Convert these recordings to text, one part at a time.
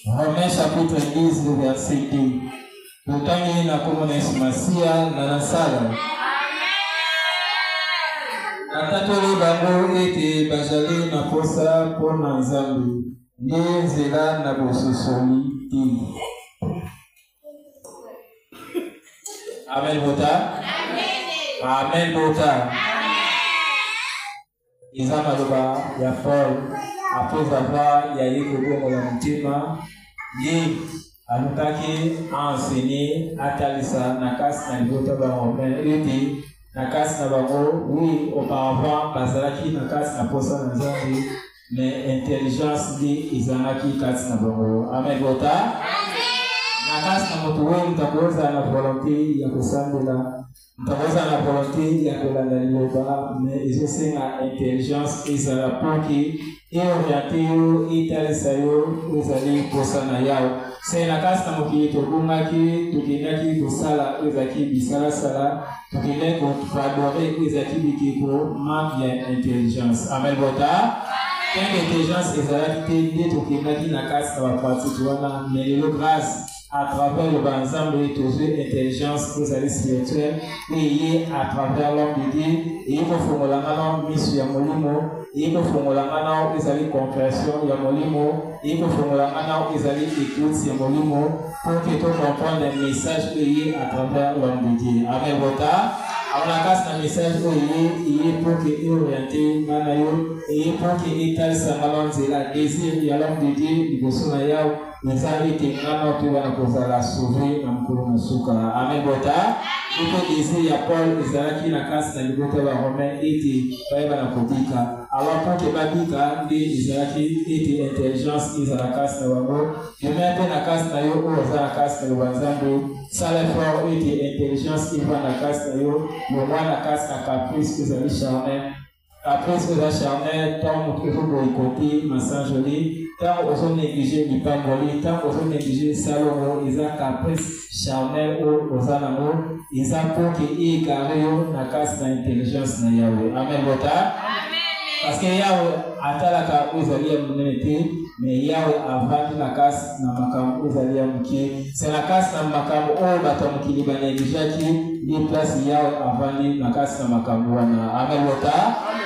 Romains chapitre 10, le verset 2. Tutangi na komones masia na nasala. Natatoli bango ete bazali na posa pona nzambe. Nde nzela na bososoli te. Amen bota. Amen bota. Izama loba ya Paul. Après avoir yayi kobo la mtima ye alutaki enseigner atalisa nakasi na libota ba Romain ete nakasi na bango oui auparavant bazalaki nakasi na posa na nzambe mais intelligence di izanaki kasi na bango. Amen bota. Nakasi na moto wewe mtakoza na volonté ya kusambela mtakoza na volonté ya kolanda liloba mais izosenga intelligence izala poki et orienté italisa yo uzali posa na yao c'est na kasi na mokili tobungaki tukendaki kosala ezaki bisala sala tukendaki kofadore ezaki bikeko manque ya intelligence. Amen bota. Quand l'intelligence ezalaki te nde tokendaki na kasi na bapratique wana mais lelo grâce à travers le ensemble et tous les intelligences que vous allez spirituelles et à travers l'homme de Dieu et il faut que l'homme mise sur molimo et il faut que l'homme vous allez confession ya molimo et il faut que l'homme vous allez écoute sur molimo pour que tu comprennes les messages que à travers l'homme de Dieu. Amen bota. On a casse un message il pour que il orienté manayo et pour que il t'a samalon c'est la désir ya l'homme de Dieu il faut que yao nous allons te wana kozala sauver na mkolo masuka. Amen bota. Iko désir ya Paul ezalaki na kasi na libota ba Romain ete bayeba na kobika alors pour que babika nde ezalaki ete intelligence ezala kasi na bango même pe na kasi na yo oyo oza na kasi na banzambe sala fort ete intelligence eva na kasi na yo longwa na kasi na caprice ezali charnel Après ce que charnel, tant que vous boycottez, Massin Joli, tant que vous négligez Lipangoli, tant que vous négligez Salomo, Isaac Caprice, charnel ou Osanamo, Isaac pour qu'il y ait carré na casse d'intelligence na Yahweh. Amen, Bota. Parce que Yahweh atalaka uzali ya mnete, mais Yahweh avandi na casse na makamu uzali ya mki. C'est la casse na makamu o batamukili baneglijaki, ni place Yahweh avandi na casse na makamu wana. Amen, Bota.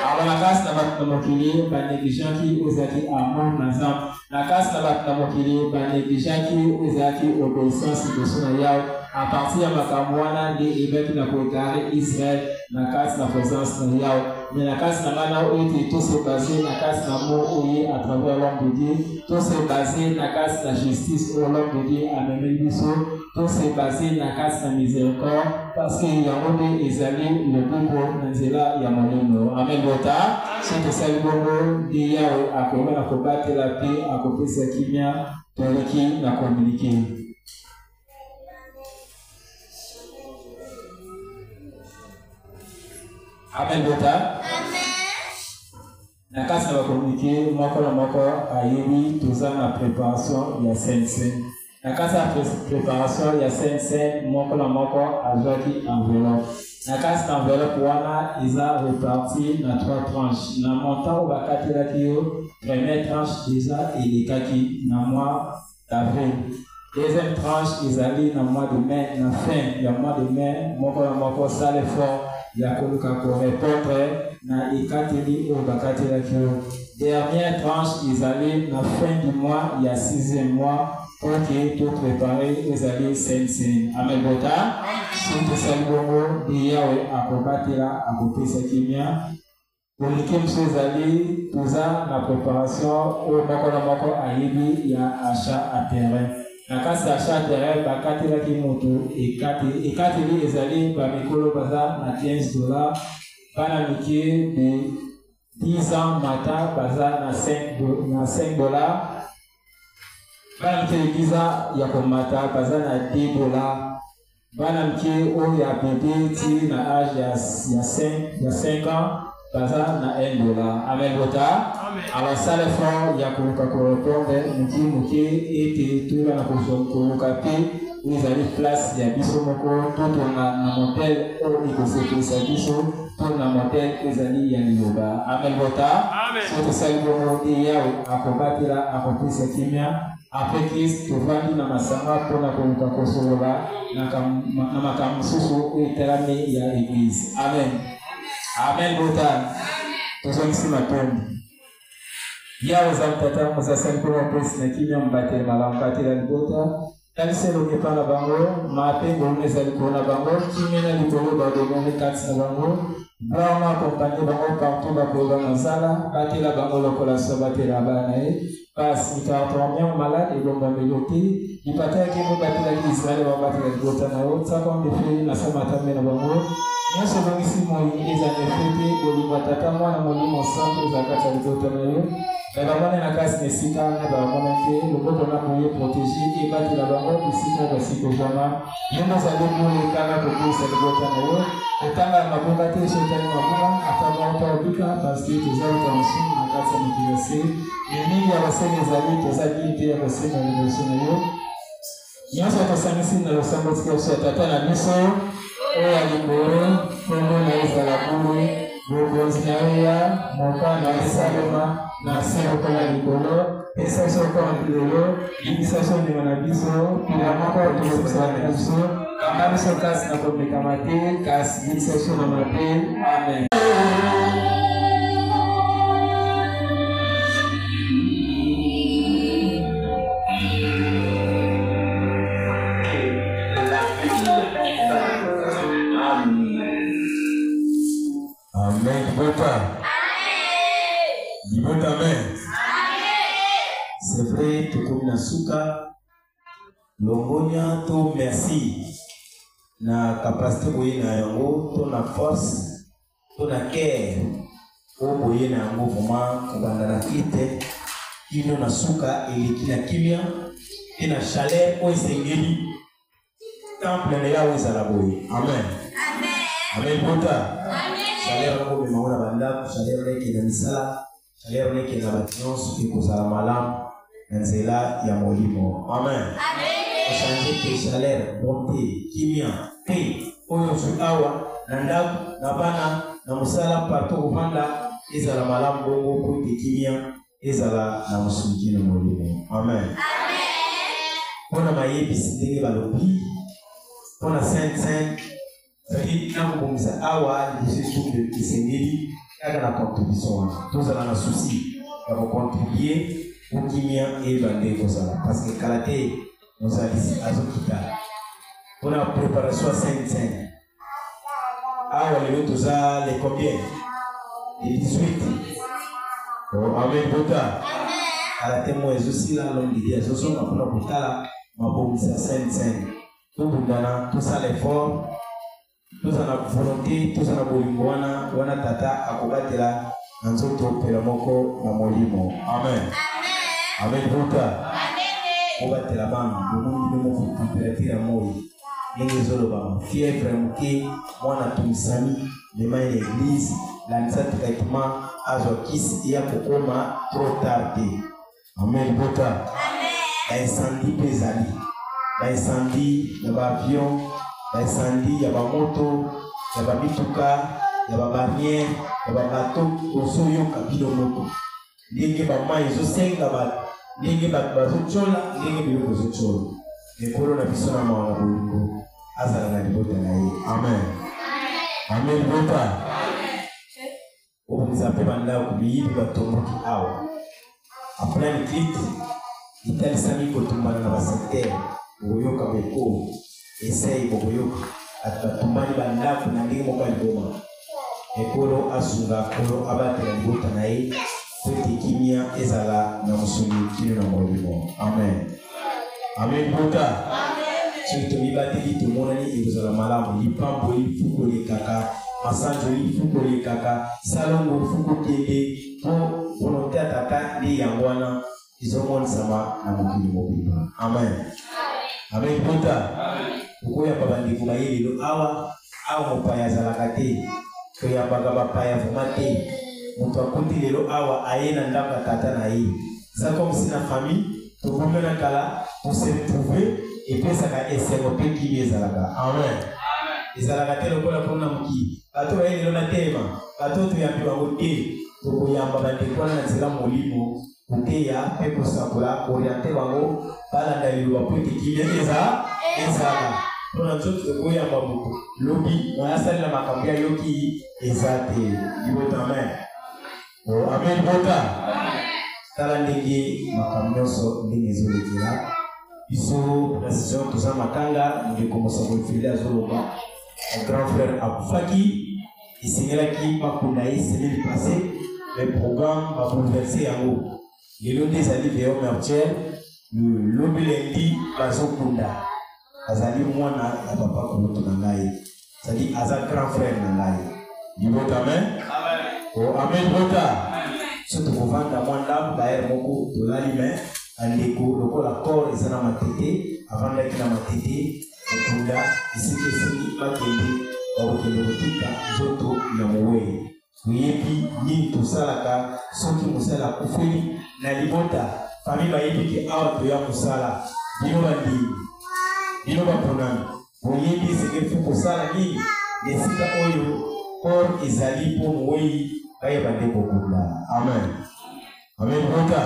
Alors la casse na batamukili baneglijaki uzali amour na zam. La casse na batamukili baneglijaki uzali obéissance de son Yahweh. À partir de Makamwana, les évêques n'a pas Israël, la casse na présence de Yahweh. Mais la casse na mana où tout se basé, la casse na mot où à travers l'homme de Dieu, tout se basé, la casse na justice où l'homme de Dieu a même biso, tout se basé, la casse na miséricorde, parce qu'il y a un Ezali, le Bobo, Nanzela, Yamonino. Amen, Bota. C'est que ça le Bobo, de Yahweh, à comment à combattre la paix, à couper sa kimia, pour qui n'a communiqué. Amen, Bota. La casse va communiquer, moko a yébi, tout ça la préparation, il y a 5 scènes. La casse à préparation, il y a 5 scènes, moko a joué enveloppe. La casse d'enveloppe, ils ont réparti dans 3 tranches. Dans le montant, on va casser la première tranche déjà, il est kaki dans le mois d'avril. Deuxième tranche, ils allaient dans le mois de mai, dans la fin, il y a le mois de mai, moko ça l'effort. Il y a pour répondre na ikateli au bakatela kio. Dernière tranche, ils allaient dans la fin du mois, il y a 6e mois, pour que tout préparé, ils allaient 5. Amen, Bota. C'est que ça le bon de Yahweh à combattre là, à côté de kimia. Pour les kim ils allaient, tout ça, la préparation, au moko à Yibi, il y a achat à terrain. La casse d'achat terrain, bakatela kimoto, et kateli, ils allaient, par Mikolo Baza, à $15. Pana mikie de 10 ans matin, Baza, à $5. Pana mikie de 10 ans, Yakomata, Baza, à $10. Pana mikie, où il y a bébé, ti, na âge, il y a 5 ans, Baza, à $1. Amen, Bota. Alors, ça, le fond, il y a pour répondre, Muki, et tout là, pour vous avez place, il y a biso moko, tout on a un modèle, où il faut se faire biso, tout on a un modèle, ils allaient y aller là-bas. Amen, Bota. C'est que ça, il faut dire, à combattre là, à combattre cette kimia. Après Christ, tu vas dire, dans ma sama, pour la communauté kosoloba, dans ma kamususu, et teraminé, il y a l'église. Amen. Amen, Bota. Nous sommes ici maintenant. Yahweh zamtata mzasani kwa pesi na kimya mbate malambate la Bota. Kaliselo kepala bango, mape ngomeza likona bango, kimena likolo badogone katsi na bango, Brahma accompagné bango partout ba koga mazala, bate la bango lokola so bate la banae, pas itatomia malade et bomba meloti, ipata kimo bate la Israël ba bate la Bota na o, ça comme défé na samata mena bango. Nous sommes ici mon église à fêter, au tata moi na mon ensemble zakata Bota na yo. La banane na casse de sita na banane le boto na moye protégé et battre la banane ici na basiko jama yendo za domo le kana pour se le bota na yo otanga mabonga te shetani mabonga ataba otobika parce que tu as attention na casse de kibase ni ya basene zali to za dite ya basene na basene yo nyoso tosanisi na losambo tiko so tata na miso o ya liboro komo na izala buru Bobozinaya, Mopana Saloma, Nasero Kala Nikolo, Esaso Kolo, Ibisaso de Manabiso, Pilamaka de Sanabiso, Kamabiso Kas na Komekamate, Kas Ibisaso na Mate, Amen. Amen. Bota. Amen. Amen. C'est vrai, tu comme na suka, longonya to merci. Na capacité boye na yango, to na force, to na care. O boye na yango vraiment kubanda na kite, kino na suka eliki na kimia, ina chaleur o esengeli. Temple na yawe za la boye. Amen. Amen. Amen. Bota. Amen. Chaleur na ko maona banda, chaleur na ki na misala, chaleur na ki na bations ki kozala malamu na nzela ya molimo. Amen. Changer tes chaleur, bonté, kimia, paix, oyo awa na ndako na bana na musala partout kovanda ezala malamu bongo po te kimia ezala na musungi na molimo. Amen. Pona mayebisi ndenge balobi pona saint c'est-à-dire na kobongisa awa lijesu de kisengeli kaka na contribution wana tozala na souci ya kocontribue okimia ebande kozala parce que kala te mozalisi azokita pona préparation ya saint awa lelo toza le combien le 18. Oh, amen bota kala te mo ezosila longidi ezosonga mpona kotala mabongisa saint tobundana tosala effort tozala volonté tozala bolingo wana tata akobatela na nzoto pela moko na molimo. Amen. Amen bota obatela bana bomoni moko température ya moi ndenge ezoloba fièvre moke mwana tumisani mema ya église lanisa traitement azwa kisi ya kokoma trop tard. Amen bota incendie mpe ezali incendie ya baavion incendie ya bamoto ya bamituka ya babarrière ya babato osoyoka bino moko ndenge bamai ezosenga bato ndenge bato bazocola ndenge biloko ezocola ekolo na biso na mawa na bolingo azala na libota na ye. Amen. Amen bota obongisa mpe bandako biyibi batomboki awa aplan clite italisami kotumbana na basektere bokoyoka beko esei bokoyoka ati batumbani bandako na ndenge moko aliboma ekolo asunga kolo abatela libota na ye po ete kimia ezala na mosuni kino na molimo. Amen. Amen bota soki tomibateli tomonani ekozala malamu lipambo lifuko lekaka masanjo lifuko lekaka salongo fuko kende po volonté ya tata nde yango wana ezomonisama na mokili mobimba. Amen. Amen bota okoyamba bandeko baye lelo awa mopaya azalaka te toyambaka bapaya vraimen te moto akuti lelo awa aye na ndako ya tata na ye eza comme si na famille tokomena kala pour se retrouver epesaka esengo mpe kimi ezalaka. Amen. ezalaka te lokola mpona mokili bato baye lelo na tema bato toyambi bango te tokoyamba bandeko wana na nzela molimo koteya mpe kosakola kooriente bango balanda liloba po ete kimia ezala mpona nzoto tokoyamba moto lobi asalela makambo ya yoki eza te libota. Amen. Amen bota tala ndenge makambo nyonso ndenge ezolekela biso précision toza matanga ndeko mosakoli fili azoloba grand frère akufaki esengelaki makunda ye semaine passée le programme babouleverse yango lelo nde ezali veo mertiere lobi lendi bazokunda azali mwana ya papa koloto na ngai c'est-à-dire aza grand frère na ngai libota. Amen. Amen bota so tokovanda mwa ndambo baere moko tolali me andeko lokola corps eza na matete avandaki na matete okunda esika esengi bakende bakokende kotika nzoto ya mowei toyebi nini tosalaka soki mosala akufeli na libota fami bayebi ke awa toya mosala bino bandimi bino baponami boyebi esengeli fo kosala nini na esika oyo corps ezali mpo mowei bayeba nde kokunda. Amen. Amen bota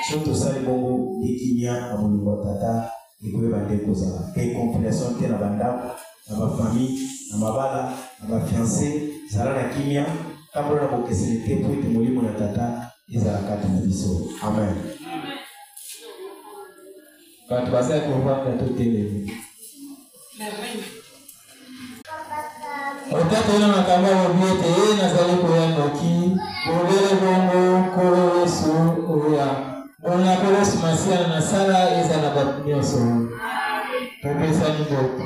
so tosali bongo ekimia na molimo ya tata ekoyeba nde kozala mpe compréhension te na bandako na bafamille na mabala na bafiancé zala na kimia tambola na bokeseni te po ete molimo na tata ezala kati na biso. Amen. bato bazali kovanda totelemi otatela makambo alobi ete nazali koya noki olele bongo nkolo yesu oya mpona nkolo yesu masiya na nasala ezala bato nyonso topesani mboka.